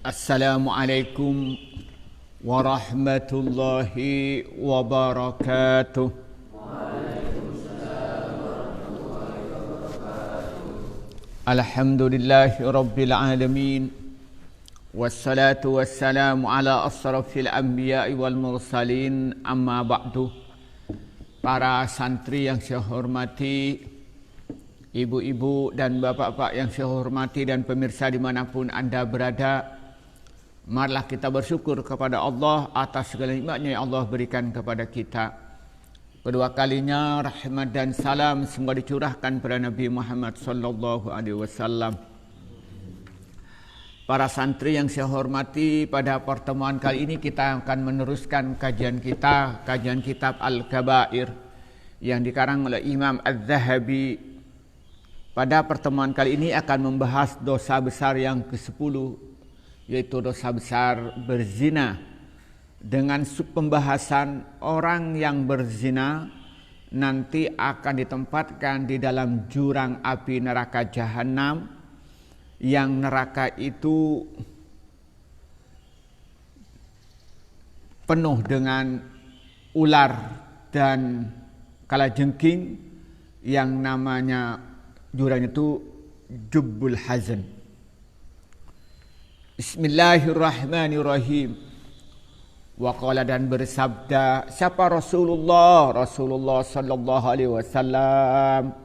Assalamualaikum warahmatullahi wabarakatuh. Alhamdulillahi rabbil alamin. Wassalatu wassalamu ala asrafil anbiya'i wal mursalin. Amma ba'du. Para santri yang saya hormati, ibu-ibu dan bapak-bapak yang saya hormati, dan pemirsa dimanapun Anda berada, marilah kita bersyukur kepada Allah atas segala nikmatnya yang Allah berikan kepada kita. Kedua kalinya rahmat dan salam semoga dicurahkan kepada Nabi Muhammad sallallahu alaihi wasallam. Para santri yang saya hormati, pada pertemuan kali ini kita akan meneruskan kajian kitab Al-Kabair yang dikarang oleh Imam Az-Zahabi. Pada pertemuan kali ini akan membahas dosa besar yang ke-10, yaitu dosa besar berzina, dengan pembahasan orang yang berzina nanti akan ditempatkan di dalam jurang api neraka jahanam, yang neraka itu penuh dengan ular dan kalajengking yang namanya jurang itu Jubbul Hazan. Bismillahirrahmanirrahim. Waqala, dan bersabda siapa Rasulullah sallallahu alaihi wasallam,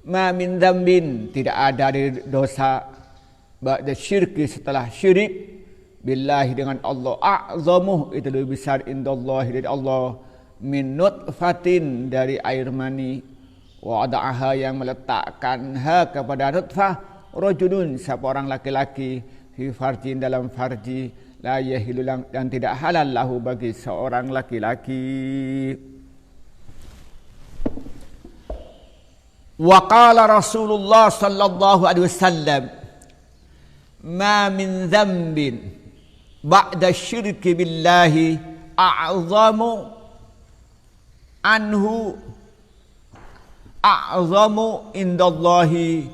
ma min dzambin, tidak ada dosa ba'da syirki, setelah syirik, billahi, dengan Allah, a'zamuh, itu lebih besar, indallahi, dari Allah, min nutfatin, dari air mani, wa ada'aha, yang meletakkan ha kepada nutfah, rajulun, siapa orang laki-laki, fi farjin, dalam farji, la yahilu, dan tidak halal lahu, bagi seorang laki-laki. Wa qala Rasulullah sallallahu alaihi wasallam, ma min dzambin ba'da syirki billahi a'zamu indallahi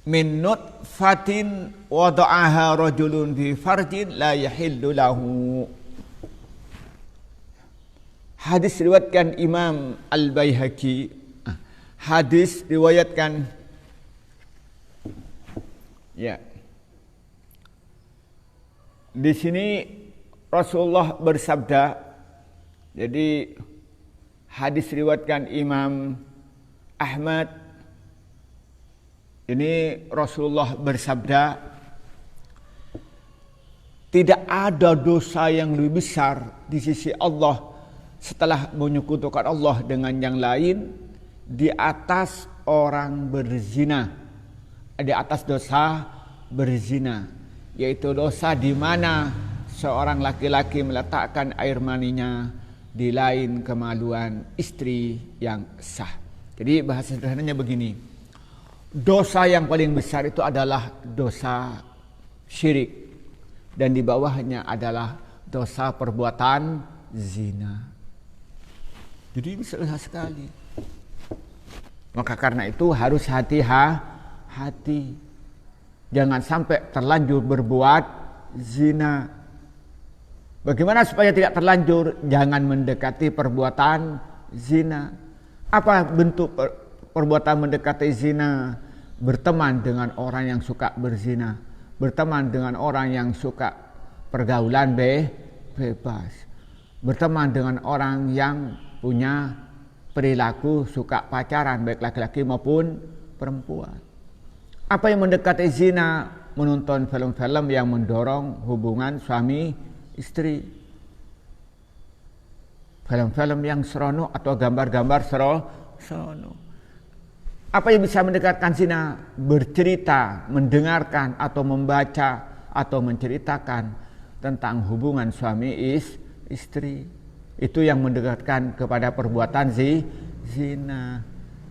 min nutfatin wada'aha rajulun fi farjin la yahillu lahu. Hadis riwayatkan Imam Al-Baihaqi. Hadis riwayatkan di sini Rasulullah bersabda. Jadi hadis riwayatkan Imam Ahmad. Ini Rasulullah bersabda, tidak ada dosa yang lebih besar di sisi Allah setelah menyekutukan Allah dengan yang lain di atas orang berzina, di atas dosa berzina, yaitu dosa di mana seorang laki-laki meletakkan air maninya di lain kemaluan istri yang sah. Jadi bahasa sederhananya begini, dosa yang paling besar itu adalah dosa syirik, dan di bawahnya adalah dosa perbuatan zina. Jadi besar sekali. Maka karena itu harus hati-hati, jangan sampai terlanjur berbuat zina. Bagaimana supaya tidak terlanjur? Jangan mendekati perbuatan zina. Apa bentuk perbuatan mendekati zina? Berteman dengan orang yang suka berzina, berteman dengan orang yang suka pergaulan bebas, berteman dengan orang yang punya perilaku suka pacaran, baik laki-laki maupun perempuan. Apa yang mendekati zina? Menonton film-film yang mendorong hubungan suami istri, film-film yang seronok atau gambar-gambar seronok. Apa yang bisa mendekatkan zina? Bercerita, mendengarkan atau membaca atau menceritakan tentang hubungan suami istri. Itu yang mendekatkan kepada perbuatan zina.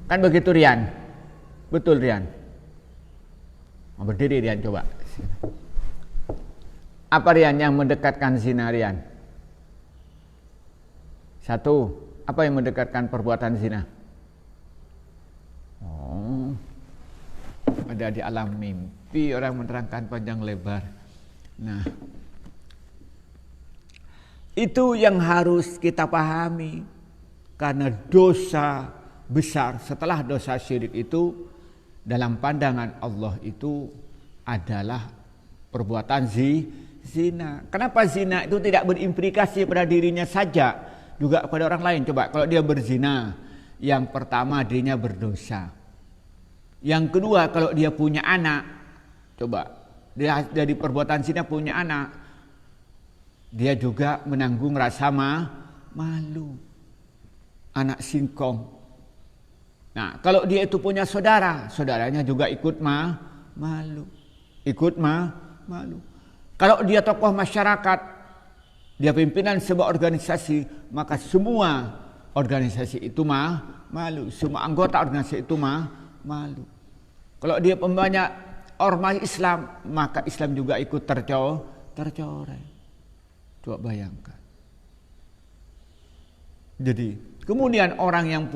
Kan begitu, Rian? Betul, Rian? Berdiri, Rian, coba. Apa, Rian, yang mendekatkan zina, Rian? Satu, apa yang mendekatkan perbuatan zina? ada di alam mimpi orang menerangkan panjang lebar. Nah, itu yang harus kita pahami, karena dosa besar setelah dosa syirik itu dalam pandangan Allah itu adalah perbuatan zina. Kenapa zina itu tidak berimplikasi pada dirinya saja, juga pada orang lain? Coba kalau dia berzina, yang pertama dirinya berdosa. Yang kedua, kalau dia punya anak, coba dia dari perbuatan zina punya anak, dia juga menanggung rasa malu. Anak singkong. Nah, kalau dia itu punya saudara, saudaranya juga ikut malu. Ikut malu. Kalau dia tokoh masyarakat, dia pimpinan sebuah organisasi, maka semua organisasi itu malu. Semua anggota organisasi itu malu. Kalau dia pembanyak ormas Islam, maka Islam juga ikut tercoreng. Coba bayangkan. Jadi, kemudian orang yang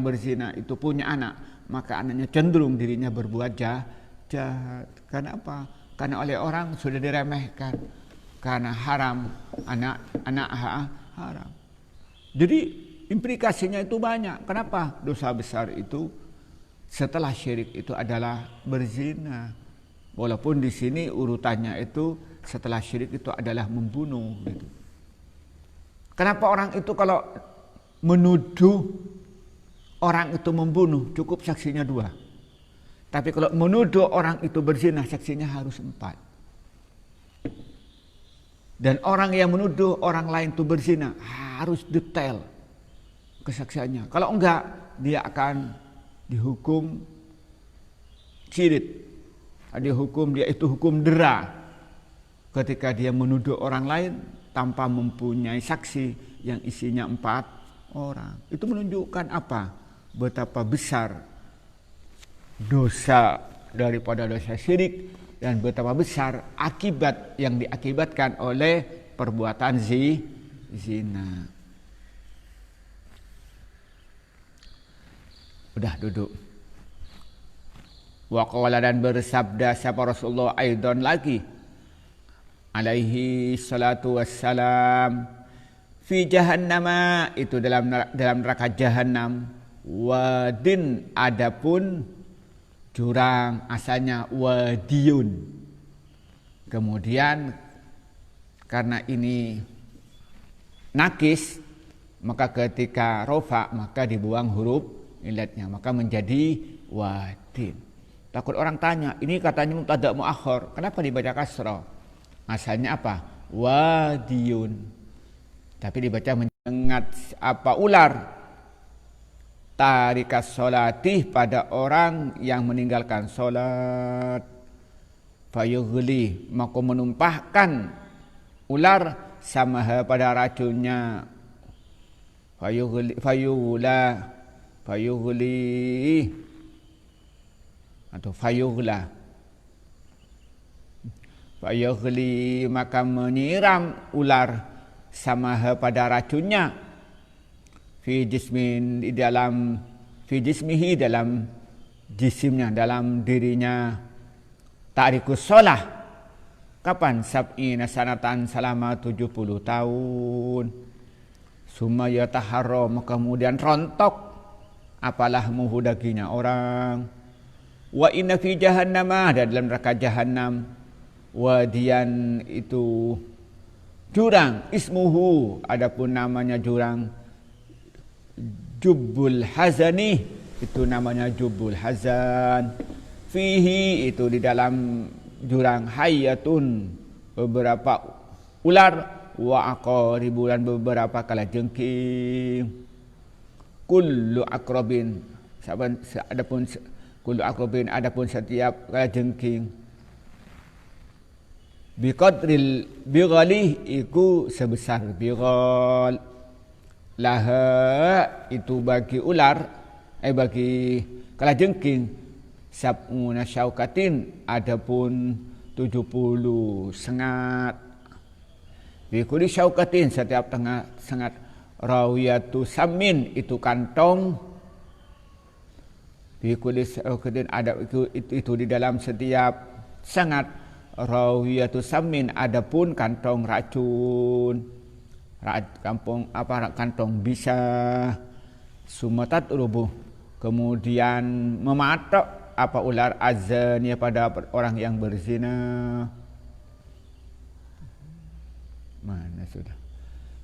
berzina itu punya anak, maka anaknya cenderung dirinya berbuat jahat. Karena apa? Karena oleh orang sudah diremehkan. Karena haram, anak haram. Jadi implikasinya itu banyak. Kenapa? Dosa besar itu setelah syirik itu adalah berzina. Walaupun di sini urutannya itu setelah syirik itu adalah membunuh. Gitu. Kenapa orang itu kalau menuduh orang itu membunuh cukup saksinya 2. Tapi kalau menuduh orang itu berzina saksinya harus 4. Dan orang yang menuduh orang lain itu berzina harus detail kesaksiannya. Kalau enggak, dia akan dihukum cirit. Dia itu hukum dera ketika dia menuduh orang lain tanpa mempunyai saksi yang isinya 4 orang. Itu menunjukkan apa? Betapa besar dosa daripada dosa syirik dan betapa besar akibat yang diakibatkan oleh perbuatan zina. Udah duduk. Wa qala, dan bersabda siapa Rasulullah aidan lagi alaihi salatu wassalam, fi jahannama, itu dalam neraka jahanam, wadin, adapun jurang, asalnya wadiyun. Kemudian karena ini nakis, maka ketika rofa maka dibuang huruf ilatnya, maka menjadi wadin. Takut orang tanya, ini katanya mubtada muakhar, kenapa dibaca kasrah? Asalnya apa? Wadiyun. Tapi dibaca menyengat apa? Ular. Tarikas sholatih, pada orang yang meninggalkan sholat. Fayughli, maka menumpahkan ular samaha pada racunnya. Fayughli atau fayughla. Fayughli, maka menyiram ular samaha pada racunnya. Fi jismihi, dalam jisimnya, dalam dirinya. Ta'rikus sholah, kapan? Sab'ina sanatan, selama 70 tahun. Summa yataharra, kemudian rontok apalah muhu dagingnya orang. Wa inna fi jahannama, dan dalam neraka jahannam, wadiyan, itu jurang, ismuhu, adapun namanya jurang, Jubbul Hazani, itu namanya Jubbul Hazan. Fihi, itu di dalam jurang, hayatun, beberapa ular, wa aqaribu, dan beberapa kalajengking. Kullu akrobin, adapun setiap kalajengking. Biqadril bighali, iku sebesar bighal. Laha, itu bagi ular, bagi kalajengking, sab'una syaukatin, adapun 70 sengat. Bikuli syaukatin, setiap tengah sengat. Rawiyatu samin, itu kantong. Fi kulli sa'uqdin ada itu di dalam setiap sangat rawiyatu samin adapun kantong racun kantong bisa sumatat rubuh kemudian mematok apa ular azania pada orang yang berzina. Mana sudah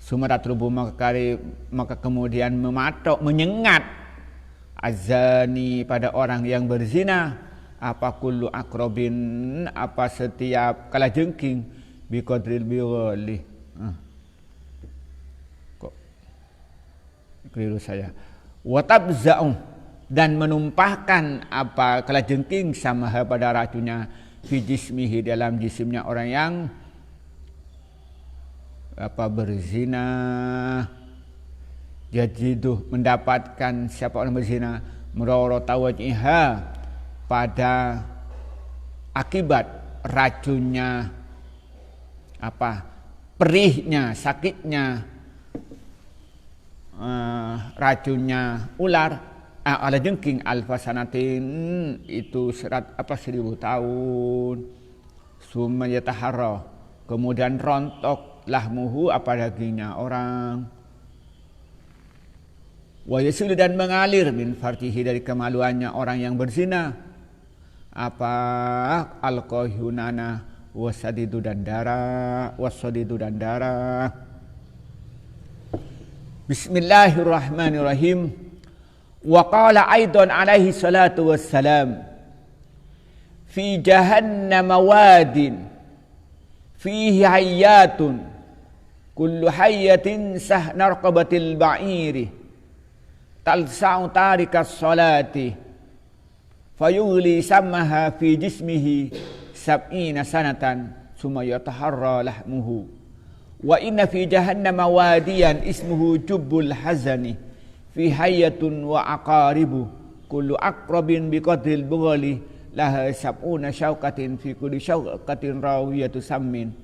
sumatat rubuh maka kemudian mematok menyengat azani pada orang yang berzina apa kullu akrobin apa setiap kalajengking biqadril bighali. Kok keliru saya. Wa tabza'u dan menumpahkan apa kalajengking sama pada racunnya fi jismihi dalam jisimnya orang yang apa berzina. Yajiduh mendapatkan siapa orang berzina murarata wajhiha pada akibat racunnya apa perihnya sakitnya racunnya ular ala jengking alfasanatin itu 1000 tahun summa yataharra kemudian rontok lahmuhu apa dagingnya orang wa yasilu dan mengalir min farjihi dari kemaluannya orang yang berzina apa alqahunana wasadidu dan darah wasadidu dan darah. Bismillahirrahmanirrahim. Wa qala aidan alaihi salatu wassalam fi jahannam wadin fihi hayyatun kullu hayyatin sahnarqabatil ba'iri talsa'u tarikas salati fayughli sammaha fi jismihi 70 sanatan summa yataharra lahmuhu wa inna fi jahannama wadiyan ismuhu jubbul hazani fi hayyatun wa aqaribu kullu aqrabin biqadril bughali laha 70 syauqatin fi kulli syauqatin rawiyatu sammin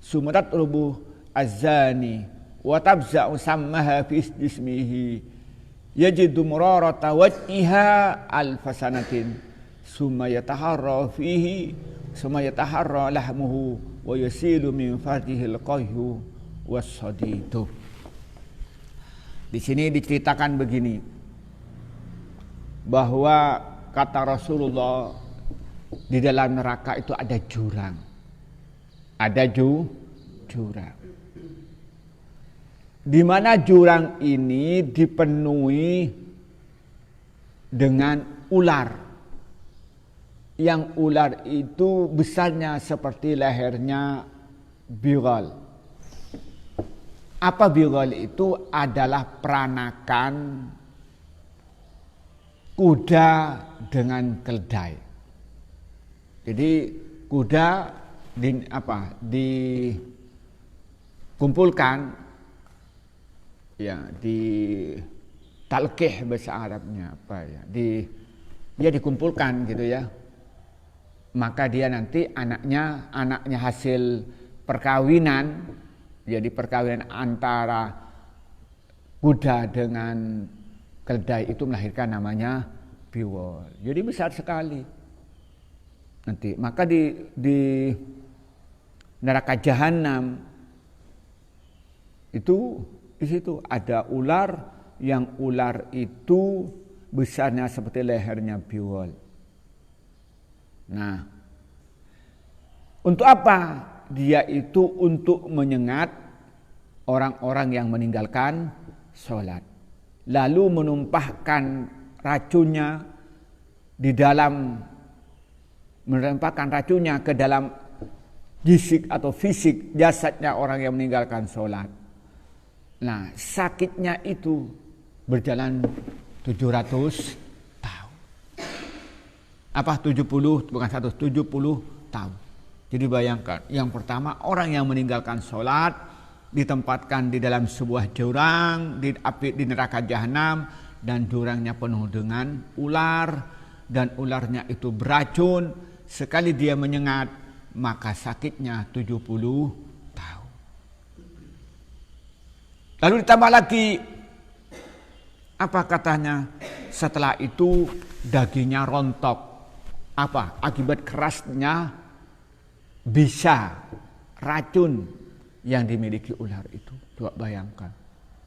summa tatrubu azani wa tabza'u sammaha fi jismihi yajidu murarata wajhiha alfasanatin summa yataharra fihi summa yataharra lahmuhu wa yasilu min farjihi alqayhu wassadidu. Di sini diceritakan begini bahwa kata Rasulullah di dalam neraka itu ada jurang. Ada jurang. Di mana jurang ini dipenuhi dengan ular. Yang ular itu besarnya seperti lehernya bighal. Apa bighal itu? Adalah peranakan kuda dengan keledai. Jadi kuda dikumpulkan ya di talqih bahasa Arabnya dikumpulkan gitu ya, maka dia nanti anaknya hasil perkawinan, jadi perkawinan antara kuda dengan keledai itu melahirkan namanya bighal. Jadi besar sekali nanti. Maka di neraka jahanam itu di situ ada ular yang ular itu besarnya seperti lehernya bighal. Nah, untuk apa? Dia itu untuk menyengat orang-orang yang meninggalkan sholat. Lalu menumpahkan racunnya ke dalam jisik atau fisik jasadnya orang yang meninggalkan sholat. Nah, sakitnya itu berjalan 700 tahun. Apa 70? Bukan 70 tahun. Jadi bayangkan, yang pertama orang yang meninggalkan sholat ditempatkan di dalam sebuah jurang di neraka jahanam, dan jurangnya penuh dengan ular, dan ularnya itu beracun. Sekali dia menyengat, maka sakitnya 70 tahun. Lalu ditambah lagi, apa katanya? Setelah itu dagingnya rontok. Apa? Akibat kerasnya bisa racun yang dimiliki ular itu. Coba bayangkan.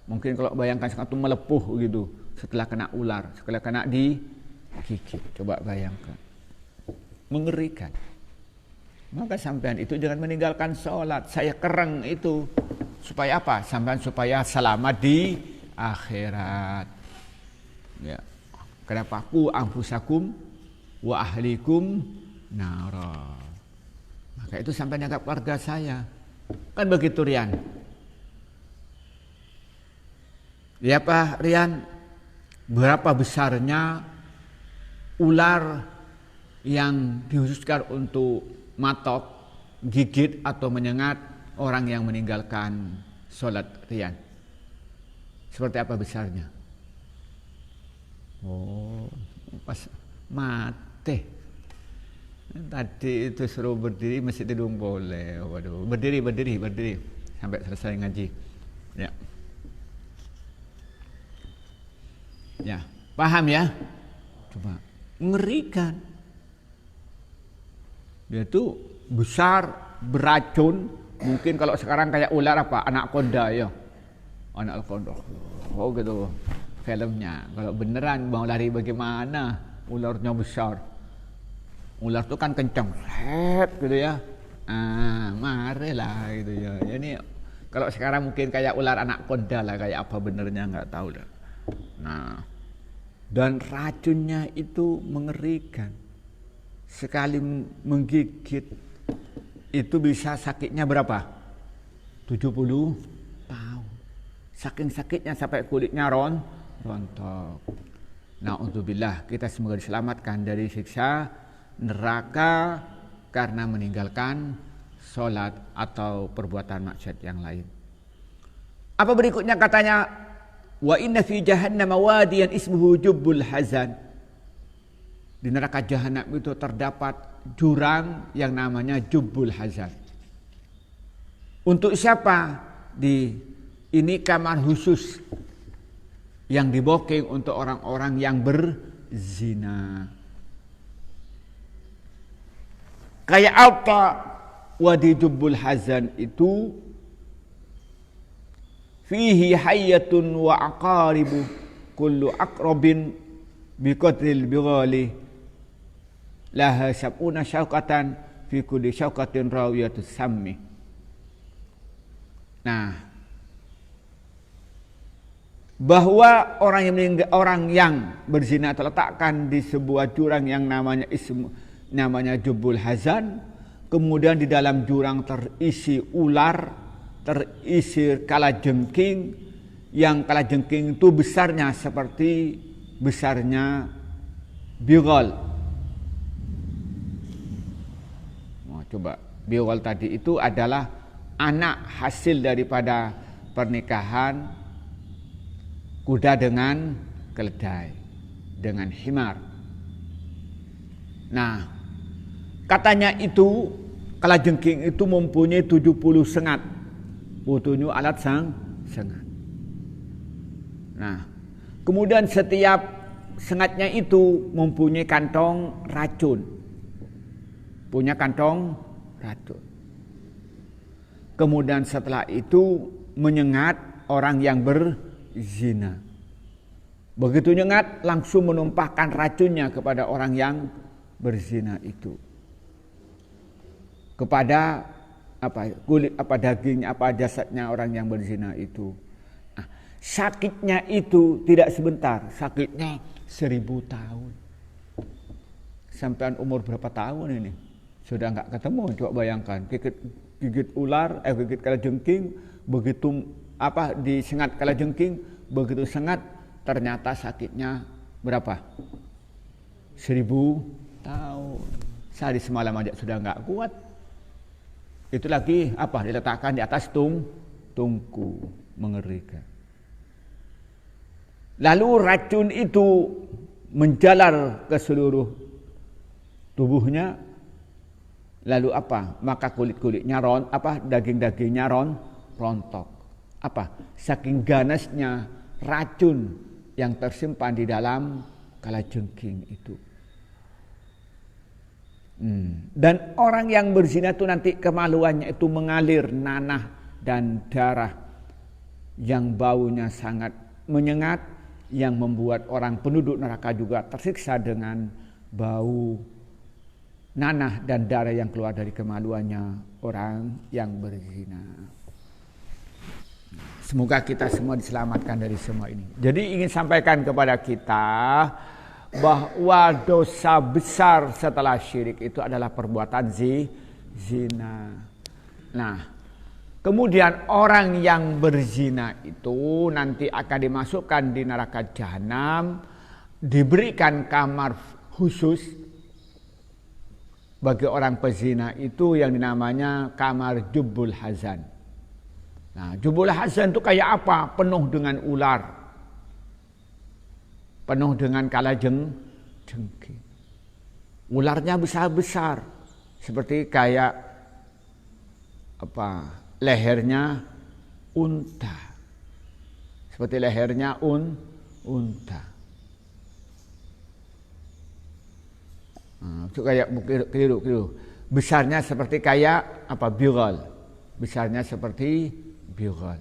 Mungkin kalau bayangkan satu melepuh gitu setelah kena ular, setelah kena digigit. Coba bayangkan. Mengerikan. Maka sampean itu jangan meninggalkan sholat. Saya kereng itu. Supaya apa? Sampean supaya selamat di akhirat. Ya. Kenapa? Ku anfusakum wa ahlikum nara. Maka itu sampean jaga keluarga saya. Kan begitu Rian. Ya Pak Rian, berapa besarnya ular yang dikhususkan untuk matok, gigit atau menyengat orang yang meninggalkan sholat Rian? Seperti apa besarnya? Oh, pas mati. Tadi itu suruh berdiri masih tidur boleh. Waduh, berdiri sampai selesai ngaji. Ya. Ya, paham ya? Coba mengerikan. Dia itu besar, beracun. Mungkin kalau sekarang kayak ular apa? Anaconda ya. Anaconda. Oh gitu filmnya. Kalau beneran mau lari bagaimana? Ularnya besar. Ular itu kan kencang. Gitu ya. Marilah gitu ya. Jadi kalau sekarang mungkin kayak ular anaconda lah, kayak apa benernya nggak tahu dah. Nah, dan racunnya itu mengerikan. Sekali menggigit itu bisa sakitnya berapa? 70 tahun. Saking sakitnya sampai kulitnya rontok. Na'udzubillah, kita semoga diselamatkan dari siksa neraka karena meninggalkan sholat atau perbuatan maksiat yang lain. Apa berikutnya katanya? Wa inna fi jahannam wadiyan ismuhu jubbul hazan. Di neraka jahanam itu terdapat jurang yang namanya jubbul hazan. Untuk siapa? Ini kamar khusus yang diboking untuk orang-orang yang berzina. Kayak apa wadi jubbul hazan itu? Fihi hayyatun wa aqaribu kullu aqrabin biqadril bighali laha sab'una syauqatan fi kulli syauqatin rawiyatus sammi. Nah, bahwa orang yang berzina terletakkan di sebuah jurang yang namanya Jubbul Hazan, kemudian di dalam jurang terisi ular, terisi kalajengking, yang kalajengking itu besarnya seperti besarnya bighal. Nah, coba bighal tadi itu adalah anak hasil daripada pernikahan kuda dengan keledai, dengan himar. Nah, katanya itu kalajengking itu mempunyai 70 sengat. Butuhnya alat sengat. Nah, kemudian setiap sengatnya itu mempunyai kantong racun. Punya kantong racun. Kemudian setelah itu menyengat orang yang berzina. Begitu nyengat langsung menumpahkan racunnya kepada orang yang berzina itu. Kepada kulit, dagingnya, jasadnya orang yang berzina itu. Nah, sakitnya itu tidak sebentar, sakitnya 1000 tahun. Sampai umur berapa tahun ini? Sudah nggak ketemu, coba bayangkan. Gigit ular, gigit kalajengking, begitu disengat kalajengking, begitu sengat ternyata sakitnya berapa? 1000 tahun. Sehari semalam aja sudah nggak kuat. Itu lagi diletakkan di atas tungku, mengerikan. Lalu racun itu menjalar ke seluruh tubuhnya. Lalu maka kulit-kulitnya daging-dagingnya rontok. Saking ganasnya racun yang tersimpan di dalam kalajengking itu. Dan orang yang berzina itu nanti kemaluannya itu mengalir nanah dan darah yang baunya sangat menyengat, yang membuat orang penduduk neraka juga tersiksa dengan bau nanah dan darah yang keluar dari kemaluannya orang yang berzina. Semoga kita semua diselamatkan dari semua ini. Jadi ingin sampaikan kepada kita bahwa dosa besar setelah syirik itu adalah perbuatan zina. Nah, kemudian orang yang berzina itu nanti akan dimasukkan di neraka jahanam, diberikan kamar khusus bagi orang pezina itu yang dinamanya kamar Jubbul Hazan. Nah, Jubbul Hazan itu kayak apa? Penuh dengan ular, penuh dengan kalajengking. Ularnya besar-besar, seperti kayak lehernya unta, seperti lehernya unta. Itu kayak keliru. Besarnya seperti kayak bigal. Besarnya seperti bigal.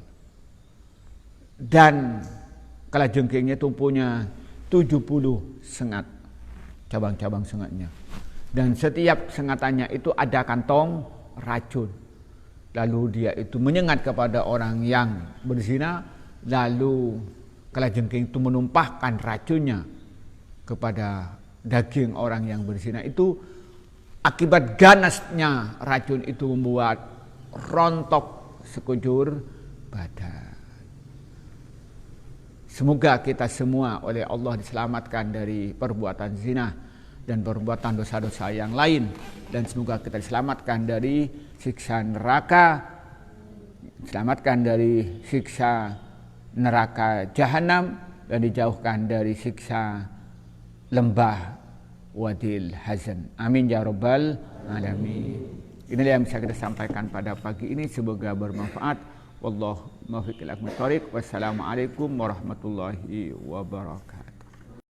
Dan kalajengkingnya itu punya 70 sengat, cabang-cabang sengatnya. Dan setiap sengatannya itu ada kantong racun. Lalu dia itu menyengat kepada orang yang berzina, lalu kalajengking itu menumpahkan racunnya kepada daging orang yang berzina itu. Akibat ganasnya racun itu membuat rontok sekujur badan. Semoga kita semua oleh Allah diselamatkan dari perbuatan zina dan perbuatan dosa-dosa yang lain, dan semoga kita diselamatkan dari siksa neraka, diselamatkan dari siksa neraka jahanam, dan dijauhkan dari siksa lembah Wadil Hazan. Amin ya rabbal alamin. Inilah yang bisa kita sampaikan pada pagi ini, semoga bermanfaat. Wallahu muwaffiq ila aqwamit thoriq. Wassalamualaikum warahmatullahi wabarakatuh.